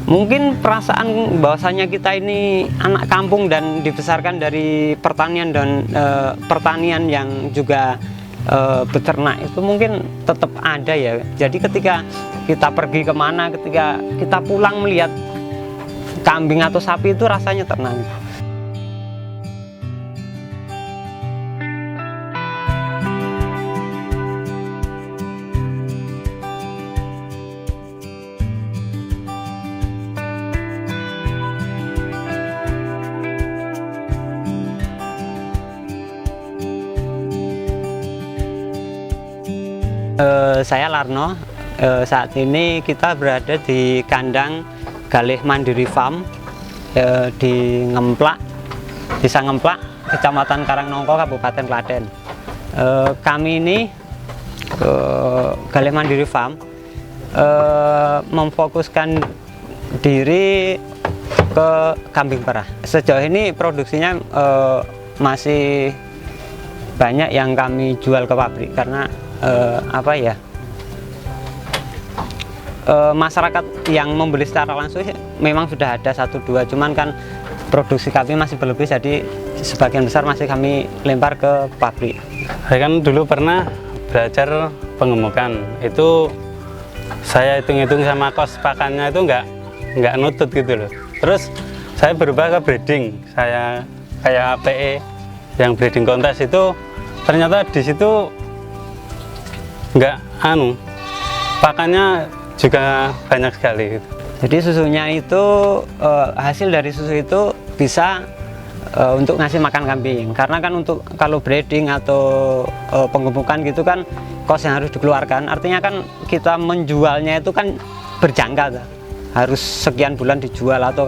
Mungkin perasaan bahwasanya kita ini anak kampung dan dibesarkan dari pertanian dan pertanian yang juga beternak itu mungkin tetap ada ya. Jadi ketika kita pergi kemana, ketika kita pulang melihat kambing atau sapi itu rasanya tenang. Saya Larno, saat ini kita berada di kandang Galih Mandiri Farm di Ngemplak, Desa Ngemplak, Kecamatan Karangnongko, Kabupaten Klaten. Kami ini Galih Mandiri Farm memfokuskan diri ke kambing perah. Sejauh ini produksinya masih banyak yang kami jual ke pabrik karena masyarakat yang membeli secara langsung memang sudah ada 1-2, cuman kan produksi kami masih berlebih, jadi sebagian besar masih kami lempar ke pabrik. Saya kan dulu pernah belajar pengemukan, itu saya hitung-hitung sama kos pakannya itu nggak nutut gitu loh. Terus saya berubah ke breeding, saya kayak PE yang breeding kontes itu ternyata di situ nggak pakannya juga banyak sekali gitu. Jadi susunya itu hasil dari susu itu bisa untuk ngasih makan kambing, karena kan untuk kalau breeding atau penggemukan gitu kan kos yang harus dikeluarkan, artinya kan kita menjualnya itu kan berjangka, harus sekian bulan dijual. Atau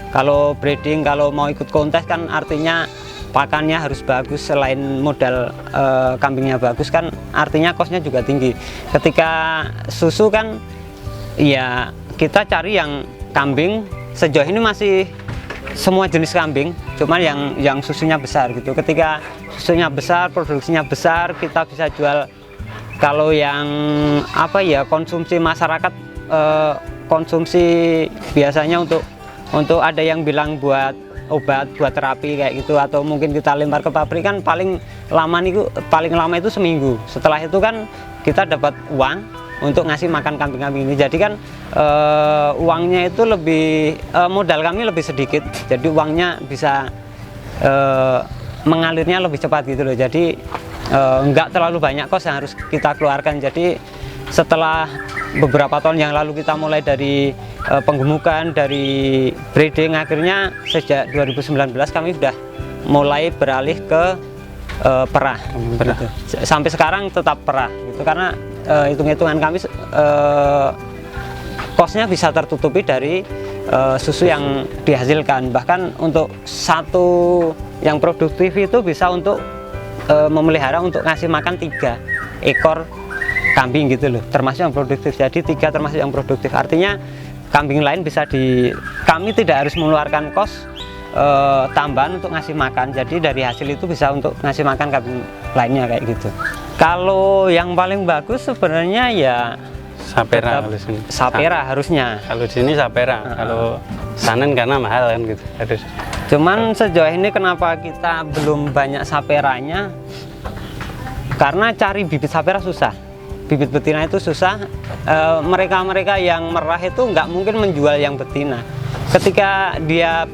kalau breeding, kalau mau ikut kontes kan artinya pakannya harus bagus, selain modal kambingnya bagus kan artinya kosnya juga tinggi. Ketika susu kan ya kita cari yang kambing, sejauh ini masih semua jenis kambing, cuman yang susunya besar gitu. Ketika susunya besar, produksinya besar, kita bisa jual. Kalau yang konsumsi masyarakat, konsumsi biasanya untuk ada yang bilang buat obat, buat terapi kayak gitu, atau mungkin kita lempar ke pabrik kan paling lama itu seminggu. Setelah itu kan kita dapat uang untuk ngasih makan kambing-kambing ini. Jadi kan uangnya itu lebih, modal kami lebih sedikit, jadi uangnya bisa mengalirnya lebih cepat gitu loh. Jadi nggak terlalu banyak kos yang harus kita keluarkan. Jadi setelah beberapa tahun yang lalu kita mulai dari penggemukan, dari breeding, akhirnya sejak 2019 kami sudah mulai beralih ke perah. Gitu. Sampai sekarang tetap perah gitu, karena hitung-hitungan kami kosnya bisa tertutupi dari susu yang dihasilkan. Bahkan untuk satu yang produktif itu bisa untuk memelihara, untuk ngasih makan 3 ekor kambing gitu loh, termasuk yang produktif. Jadi 3 termasuk yang produktif, artinya kambing lain bisa kami tidak harus mengeluarkan kos tambahan untuk ngasih makan. Jadi dari hasil itu bisa untuk ngasih makan kambing lainnya kayak gitu. Kalau yang paling bagus sebenarnya ya Sapera. Sapera harusnya. Kalau di sini Sapera, kalau Sanen karena mahal kan gitu harus. Cuman sejauh ini kenapa kita belum banyak Saperanya? Karena cari bibit Sapera susah, bibit betina itu susah. Mereka-mereka yang merah itu nggak mungkin menjual yang betina. Ketika dia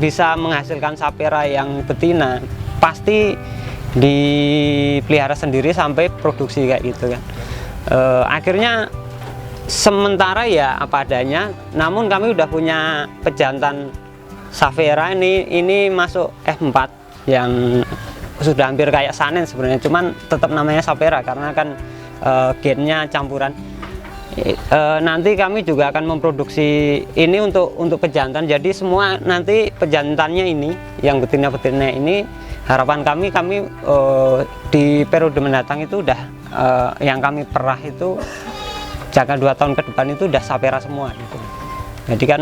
bisa menghasilkan Sapera yang betina, pasti dipelihara sendiri sampai produksi kayak gitu kan. Akhirnya sementara ya apa adanya, namun kami udah punya pejantan Sapera, ini masuk F4 yang sudah hampir kayak Sanen sebenarnya, cuman tetap namanya Sapera karena kan gennya campuran. Nanti kami juga akan memproduksi ini untuk pejantan. Jadi semua nanti pejantannya ini yang betina-betina ini, harapan kami di periode mendatang itu udah yang kami perah itu jangka 2 tahun ke depan itu udah Sapera semua gitu. Jadi kan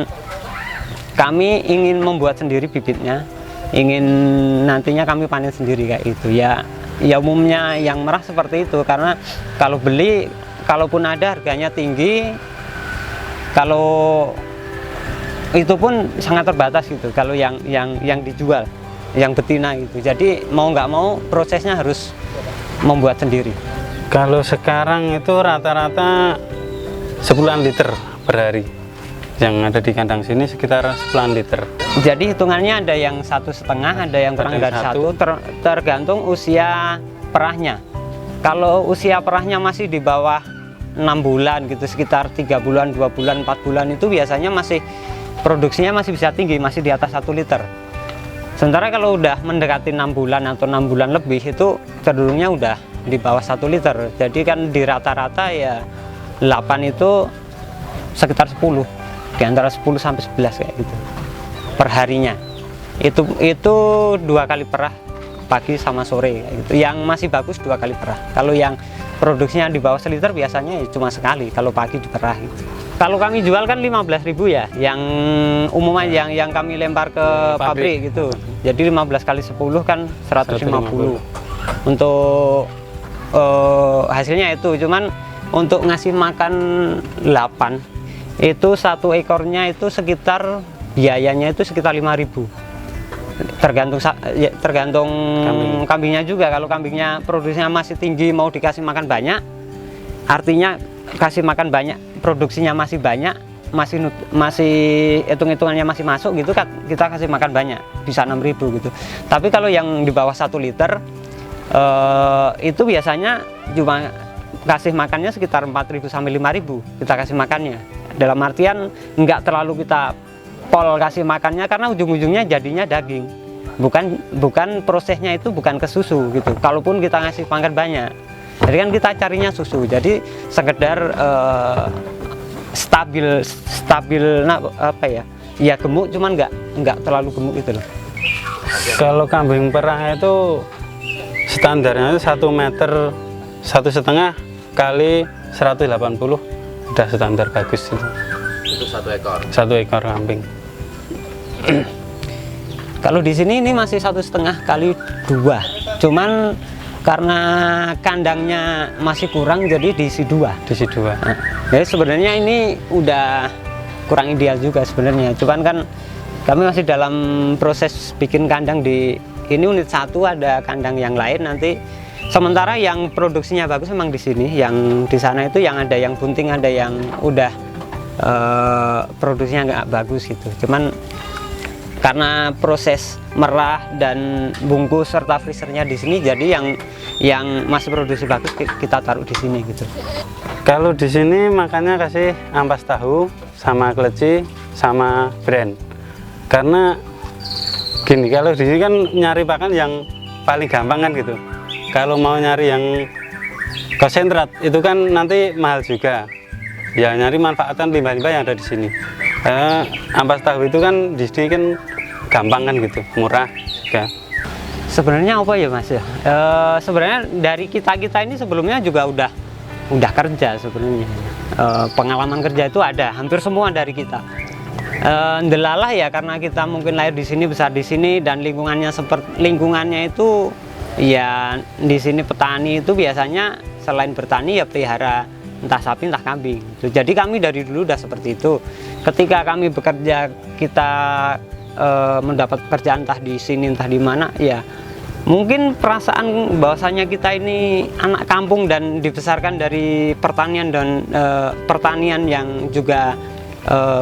kami ingin membuat sendiri bibitnya, ingin nantinya kami panen sendiri kayak itu ya. Ya umumnya yang merah seperti itu, karena kalau beli, kalaupun ada harganya tinggi, kalau itu pun sangat terbatas gitu kalau yang dijual, yang betina gitu. Jadi mau nggak mau prosesnya harus membuat sendiri. Kalau sekarang itu rata-rata 10 liter per hari. Yang ada di kandang sini sekitar 10 liter. Jadi hitungannya ada yang 1,5, ada yang kurang dari 1, tergantung usia perahnya. Kalau usia perahnya masih di bawah 6 bulan gitu, sekitar 3 bulan, 2 bulan, 4 bulan, itu biasanya masih produksinya masih bisa tinggi, masih di atas 1 liter. Sementara kalau udah mendekati 6 bulan atau 6 bulan lebih, itu cenderungnya udah di bawah 1 liter. Jadi kan di rata-rata ya 8 itu sekitar 10, di antara 10 sampai 11 kayak gitu per harinya. Itu 2 kali perah, pagi sama sore kayak gitu. Yang masih bagus 2 kali perah. Kalau yang produksinya di bawah 1 liter biasanya cuma sekali kalau pagi diperah gitu. Kalau kami jual kan 15.000 ya, yang umumnya yang kami lempar ke pabrik gitu. Jadi 15 kali 10 kan 150. Untuk hasilnya itu, cuman untuk ngasih makan 8 itu 1 ekornya itu sekitar biayanya itu sekitar 5.000. Tergantung kambingnya juga. Kalau kambingnya produksinya masih tinggi, mau dikasih makan banyak, artinya kasih makan banyak, produksinya masih banyak, masih hitung-hitungannya masih masuk gitu, kita kasih makan banyak, bisa 6.000 gitu. Tapi kalau yang di bawah 1 liter itu biasanya cuma kasih makannya sekitar 4.000 sampai 5.000 kita kasih makannya. Dalam artian nggak terlalu kita pol kasih makannya, karena ujung-ujungnya jadinya daging. Bukan prosesnya itu bukan ke susu gitu. Kalaupun kita ngasih makan banyak, jadi kan kita carinya susu. Jadi sekedar stabil apa ya? Ya gemuk, cuman nggak terlalu gemuk gitu loh. Kalau kambing perah itu standarnya itu 1 meter 1,5 kali 180 udah standar bagus itu. Itu 1 ekor. 1 ekor kambing. Kalau di sini ini masih 1,5 kali 2. Cuman karena kandangnya masih kurang, jadi diisi 2. Diisi 2. Nah, jadi sebenarnya ini udah kurang ideal juga sebenarnya. Cuman kan kami masih dalam proses bikin kandang di ini unit 1, ada kandang yang lain nanti. Sementara yang produksinya bagus memang di sini, yang di sana itu yang ada yang bunting, ada yang udah produksinya nggak bagus gitu. Cuman karena proses merah dan bungkus serta freezernya di sini, jadi yang masih produksi bagus kita taruh di sini gitu. Kalau di sini makannya kasih ampas tahu sama kleci sama brand. Karena gini, kalau di sini kan nyari pakan yang paling gampang kan gitu. Kalau mau nyari yang konsentrat itu kan nanti mahal juga. Ya nyari manfaatan limbah-limbah yang ada di sini. Ampas tahu itu kan di sini kan gampang kan gitu, murah juga. Sebenarnya apa ya Mas ya? Sebenarnya dari kita ini sebelumnya juga udah kerja sebenarnya. Pengalaman kerja itu ada, hampir semua dari kita. Ndelalah ya, karena kita mungkin lahir di sini, besar di sini, dan lingkungannya itu ya di sini petani itu biasanya selain bertani ya pelihara entah sapi entah kambing. Jadi kami dari dulu udah seperti itu. Ketika kami bekerja, kita mendapat pekerjaan entah di sini entah di mana, ya mungkin perasaan bahwasanya kita ini anak kampung dan dibesarkan dari pertanian dan pertanian yang juga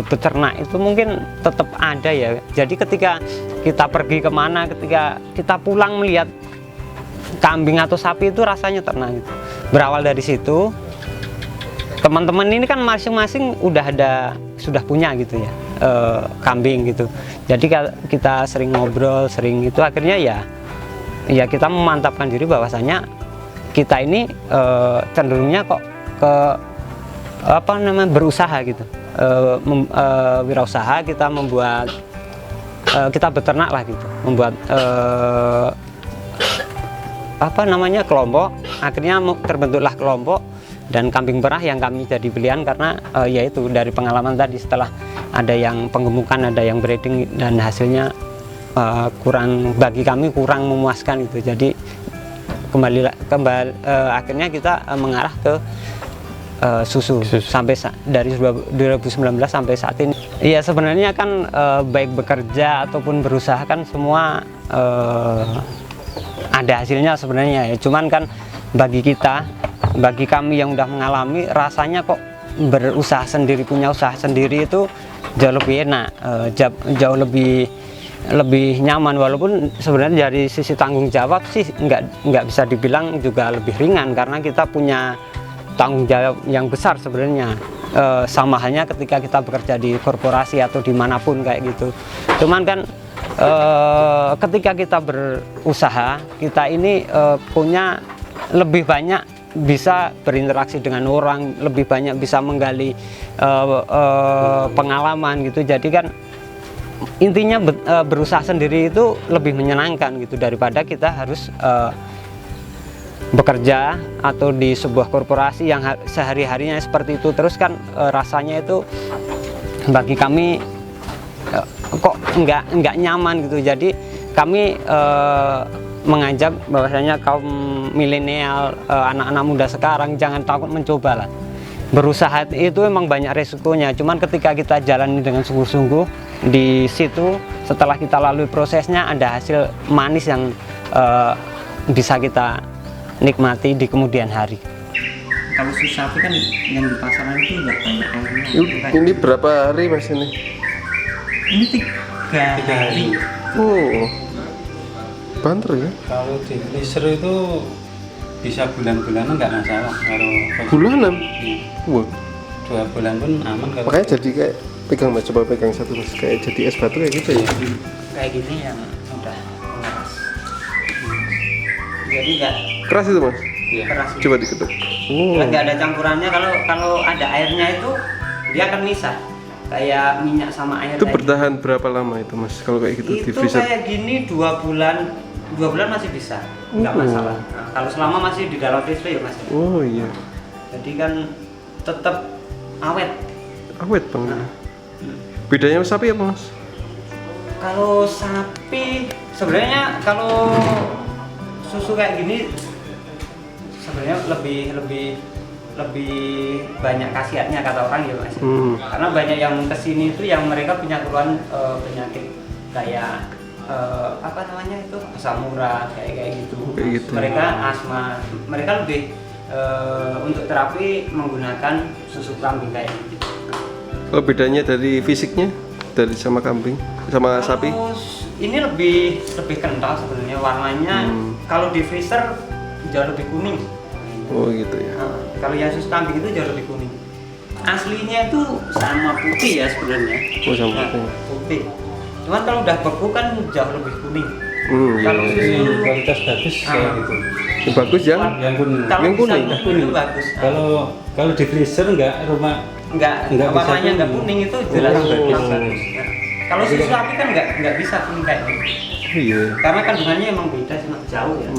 beternak itu mungkin tetap ada ya. Jadi ketika kita pergi kemana, ketika kita pulang melihat kambing atau sapi itu rasanya tenang gitu. Berawal dari situ, teman-teman ini kan masing-masing sudah punya gitu ya kambing gitu. Jadi kita sering ngobrol, sering itu akhirnya ya kita memantapkan diri bahwasanya kita ini cenderungnya kok ke berusaha gitu, wirausaha. Kita membuat kita beternak lah gitu, membuat kelompok. Akhirnya terbentuklah kelompok dan kambing perah yang kami jadi pilihan karena yaitu dari pengalaman tadi, setelah ada yang penggemukan, ada yang breeding, dan hasilnya bagi kami kurang memuaskan gitu. Jadi kembali akhirnya kita mengarah ke susu sampai dari 2019 sampai saat ini. Iya sebenarnya kan baik bekerja ataupun berusaha kan semua ada hasilnya sebenarnya ya. Cuman kan bagi kami yang udah mengalami, rasanya kok berusaha sendiri, punya usaha sendiri itu jauh lebih enak, jauh lebih nyaman. Walaupun sebenarnya dari sisi tanggung jawab sih nggak bisa dibilang juga lebih ringan, karena kita punya tanggung jawab yang besar sebenarnya. Sama halnya ketika kita bekerja di korporasi atau dimanapun kayak gitu. Cuman kan ketika kita berusaha, kita ini punya lebih banyak bisa berinteraksi dengan orang, lebih banyak bisa menggali pengalaman gitu. Jadi kan intinya berusaha sendiri itu lebih menyenangkan gitu daripada kita harus bekerja atau di sebuah korporasi yang sehari-harinya seperti itu terus kan. Rasanya itu bagi kami kok nggak nyaman gitu. Jadi kami mengajak bahwasanya kaum milenial, anak-anak muda sekarang jangan takut mencoba lah. Berusaha itu memang banyak resikonya, cuman ketika kita jalani dengan sungguh-sungguh, di situ setelah kita lalui prosesnya ada hasil manis yang bisa kita nikmati di kemudian hari. Kalau susu sapi kan yang di pasaran itu nggak banyak airnya. Ini berapa hari mas ini? Ini 3 hari. Oh, banter ya? Kalau di freezer itu bisa bulan-bulanan nggak masalah. Kalau Bulanan? Iya. Wah, 2 bulan pun aman kalau. makanya jadi kayak pegang mas, coba pegang satu mas, kayak jadi es batu kayak gitu ya? Kayak gini yang udah keras. Jadi nggak Keras itu mas? Iya. keras. Coba diketuk. Oh, Nggak ada campurannya. Kalau ada airnya itu dia akan misah. Kayak minyak sama air. itu kayak bertahan berapa lama itu mas? Kalau kayak gitu di itu freezer? kayak gini 2 bulan masih bisa, nggak Oh. masalah. Nah, kalau selama masih di dalam freezer ya masih. Oh iya, Jadi kan tetap awet. awet banget. Bedanya sama sapi apa mas? Kalau sapi sebenarnya kalau susu kayak gini sebenarnya lebih banyak khasiatnya kata orang ya mas. Karena banyak yang kesini itu yang mereka punya keluhan penyakit kayak apa namanya itu asam urat kayak gitu. Kayak gitu. Mereka asma, mereka lebih untuk terapi menggunakan susu kambing kayak gitu. Kalau bedanya dari fisiknya, dari sama kambing, sama sapi? Kalau ini lebih kental sebenarnya warnanya. Kalau di freezer jauh lebih kuning. Oh gitu ya. Kalau yang susu kambing itu jauh lebih kuning. Aslinya itu sama putih ya sebenarnya. Oh sama Nah, putih. putih. Cuman kalau udah beku kan jauh lebih kuning. Iya. Kalau susu Kualitas bagus kayak gitu. Yang bagus yang Yang kuning. kalau Yang bisa kuning? kuning itu bagus. Kalau di freezer nggak Enggak nggak bisa warnanya nggak kuning. kuning itu jelas Oh. bagus. Nah, kalau susu sapi kan nggak bisa kuning kayak gitu. iya. Karena kandungannya emang beda, sangat jauh ya.